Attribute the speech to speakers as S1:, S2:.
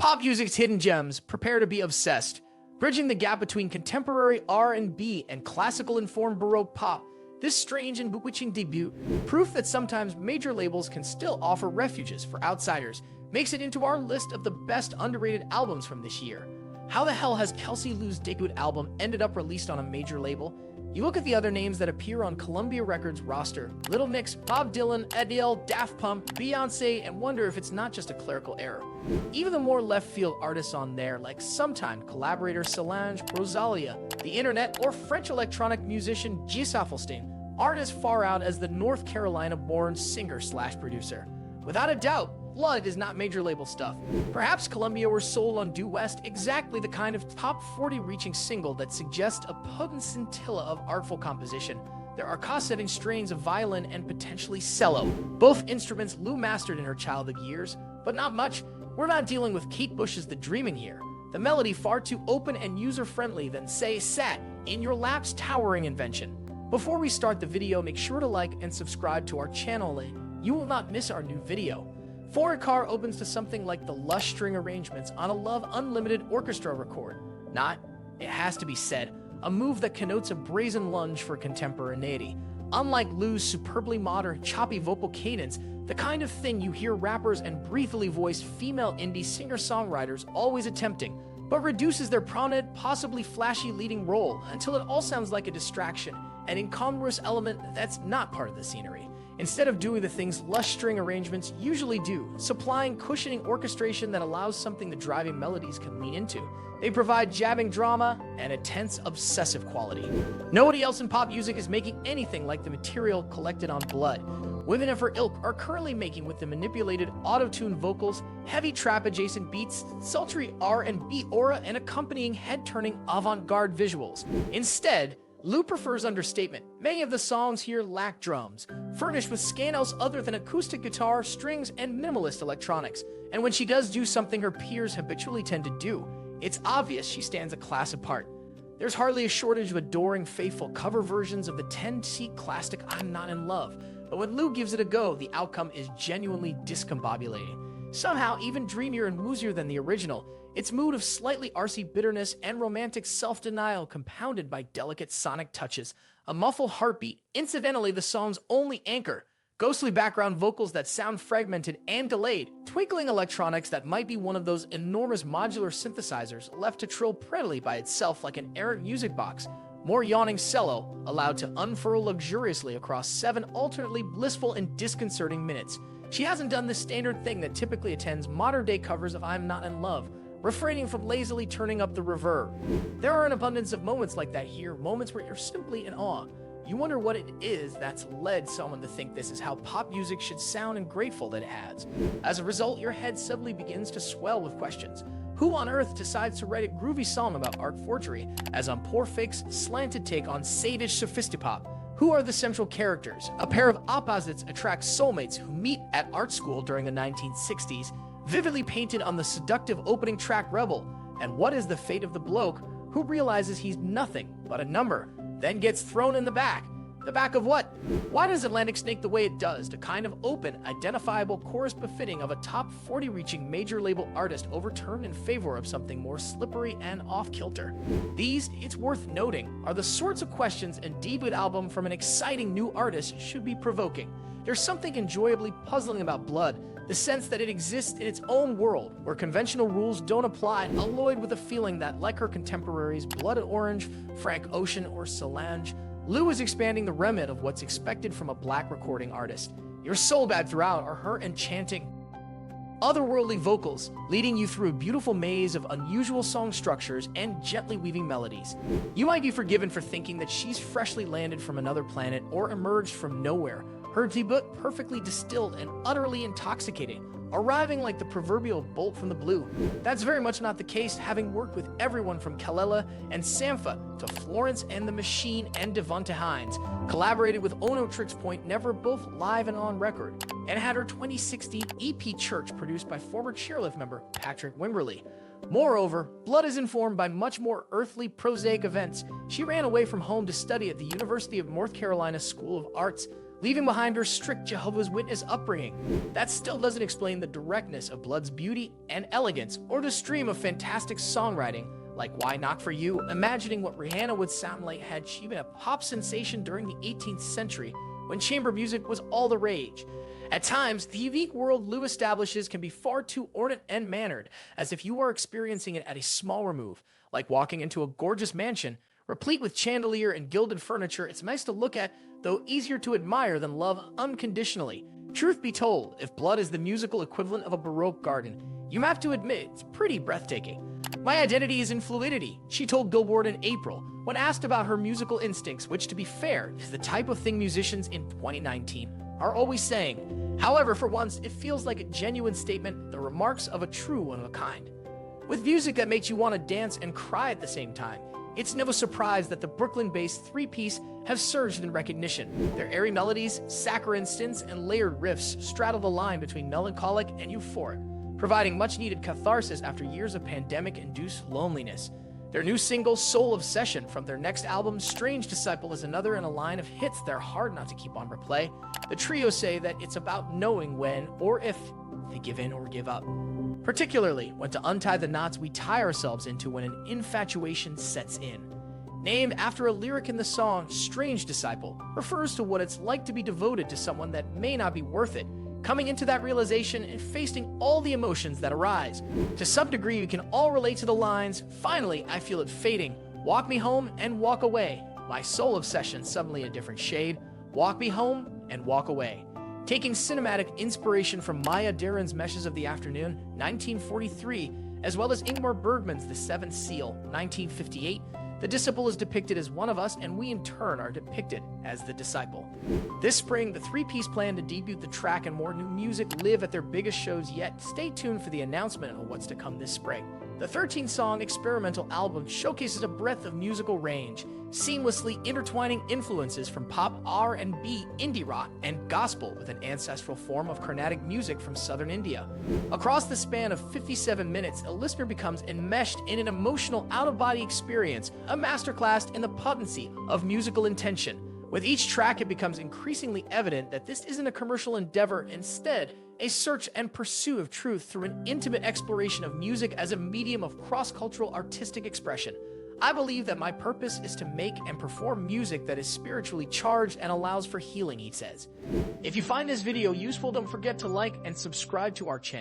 S1: Pop music's hidden gems, prepare to be obsessed. Bridging the gap between contemporary R&B and classical-informed Baroque pop, this strange and bewitching debut, proof that sometimes major labels can still offer refuges for outsiders, makes it into our list of the best underrated albums from this year. How the hell has Kelsey Lou's debut album ended up released on a major label? You look at the other names that appear on Columbia Records' roster, Little Mix, Bob Dylan, Adele, Daft Punk, Beyoncé, and wonder if it's not just a clerical error. Even the more left-field artists on there, like sometime collaborator Solange, Rosalia, the internet, or French electronic musician Gis Afelstein, aren't as far out as the North Carolina-born singer/producer. Without a doubt, Blood is not major label stuff. Perhaps Columbia were sold on Due West exactly the kind of top 40 reaching single that suggests a potent scintilla of artful composition. There are cost-setting strains of violin and potentially cello, both instruments Lou mastered in her childhood years, but not much. We're not dealing with Kate Bush's The Dreaming here. The melody far too open and user-friendly than, say, sat in your lap's towering invention. Before we start the video, make sure to like and subscribe to our channel. You will not miss our new video. Foreign Car opens to something like the lush string arrangements on a Love Unlimited orchestra record. Not, it has to be said, a move that connotes a brazen lunge for contemporaneity. Unlike Lou's superbly modern, choppy vocal cadence, the kind of thing you hear rappers and breathily voiced female indie singer-songwriters always attempting, but reduces their prominent, possibly flashy leading role until it all sounds like a distraction, an incongruous element that's not part of the scenery. Instead of doing the things lush string arrangements usually do, supplying cushioning orchestration that allows something the driving melodies can lean into, they provide jabbing drama and a tense, obsessive quality. Nobody else in pop music is making anything like the material collected on Blood. Women of her ilk are currently making with the manipulated auto-tuned vocals, heavy trap-adjacent beats, sultry R&B aura, and accompanying head-turning avant-garde visuals. Instead, Lou prefers understatement. Many of the songs here lack drums, furnished with scale other than acoustic guitar, strings, and minimalist electronics. And when she does do something her peers habitually tend to do, it's obvious she stands a class apart. There's hardly a shortage of adoring, faithful cover versions of the 10-seat classic I'm Not in Love, but when Lou gives it a go, the outcome is genuinely discombobulating. Somehow even dreamier and woozier than the original, its mood of slightly arsey bitterness and romantic self-denial compounded by delicate sonic touches, a muffled heartbeat, incidentally the song's only anchor, ghostly background vocals that sound fragmented and delayed, twinkling electronics that might be one of those enormous modular synthesizers left to trill prettily by itself like an errant music box, more yawning cello, allowed to unfurl luxuriously across 7 alternately blissful and disconcerting minutes. She hasn't done the standard thing that typically attends modern-day covers of I'm Not in Love, refraining from lazily turning up the reverb. There are an abundance of moments like that here, moments where you're simply in awe. You wonder what it is that's led someone to think this is how pop music should sound, and grateful that it has. As a result, your head suddenly begins to swell with questions. Who on earth decides to write a groovy song about art forgery, as on Poor Fake's slanted take on sadish sophistopop? Who are the central characters? A pair of opposites attract soulmates who meet at art school during the 1960s, vividly painted on the seductive opening track Rebel. And what is the fate of the bloke who realizes he's nothing but a number, then gets thrown in the back? The back of what? Why does Atlantic Snake the way it does, to kind of open, identifiable chorus befitting of a top 40 reaching major label artist overturned in favor of something more slippery and off-kilter? These, it's worth noting, are the sorts of questions a debut album from an exciting new artist should be provoking. There's something enjoyably puzzling about Blood, the sense that it exists in its own world, where conventional rules don't apply, alloyed with a feeling that, like her contemporaries Blood Orange, Frank Ocean, or Solange, Lou is expanding the remit of what's expected from a black recording artist. Your soul bad throughout are her enchanting, otherworldly vocals, leading you through a beautiful maze of unusual song structures and gently weaving melodies. You might be forgiven for thinking that she's freshly landed from another planet or emerged from nowhere, her debut perfectly distilled and utterly intoxicating, arriving like the proverbial bolt from the blue. That's very much not the case, having worked with everyone from Kalela and Sampha to Florence and the Machine and Devonta Hines, collaborated with Ono Tricks Point Never, both live and on record, and had her 2016 EP Church produced by former Chairlift member Patrick Wimberly. Moreover, Blood is informed by much more earthly, prosaic events. She ran away from home to study at the University of North Carolina School of Arts, leaving behind her strict Jehovah's Witness upbringing. That still doesn't explain the directness of Blood's beauty and elegance, or the stream of fantastic songwriting like Why Knock for You, imagining what Rihanna would sound like had she been a pop sensation during the 18th century when chamber music was all the rage. At times, the unique world Lou establishes can be far too ornate and mannered, as if you are experiencing it at a small remove, like walking into a gorgeous mansion, replete with chandelier and gilded furniture. It's nice to look at, though easier to admire than love unconditionally. Truth be told, if Blood is the musical equivalent of a Baroque garden, you have to admit it's pretty breathtaking. My identity is in fluidity, she told Billboard in April, when asked about her musical instincts, which, to be fair, is the type of thing musicians in 2019 are always saying. However, for once, it feels like a genuine statement, the remarks of a true one of a kind. With music that makes you want to dance and cry at the same time, it's no surprise that the Brooklyn-based three-piece have surged in recognition. Their airy melodies, saccharine stints, and layered riffs straddle the line between melancholic and euphoric, providing much-needed catharsis after years of pandemic-induced loneliness. Their new single, Soul Obsession, from their next album, Strange Disciple, is another in a line of hits that are hard not to keep on replay. The trio say that it's about knowing when, or if, they give in or give up. Particularly when to untie the knots we tie ourselves into when an infatuation sets in. Named after a lyric in the song, Strange Disciple refers to what it's like to be devoted to someone that may not be worth it, coming into that realization and facing all the emotions that arise. To some degree, you can all relate to the lines, "Finally, I feel it fading. Walk me home and walk away. My soul obsession suddenly a different shade. Walk me home and walk away." Taking cinematic inspiration from Maya Deren's Meshes of the Afternoon, 1943, as well as Ingmar Bergman's The Seventh Seal, 1958, the disciple is depicted as one of us, and we in turn are depicted as the disciple. This spring, the three-piece plan to debut the track and more new music live at their biggest shows yet. Stay tuned for the announcement of what's to come this spring. The 13-song experimental album showcases a breadth of musical range, seamlessly intertwining influences from pop, R&B, indie rock, and gospel with an ancestral form of Carnatic music from southern India. Across the span of 57 minutes, a listener becomes enmeshed in an emotional out-of-body experience, a masterclass in the potency of musical intention. With each track, it becomes increasingly evident that this isn't a commercial endeavor, instead, a search and pursuit of truth through an intimate exploration of music as a medium of cross-cultural artistic expression. I believe that my purpose is to make and perform music that is spiritually charged and allows for healing, he says. If you find this video useful, don't forget to like and subscribe to our channel.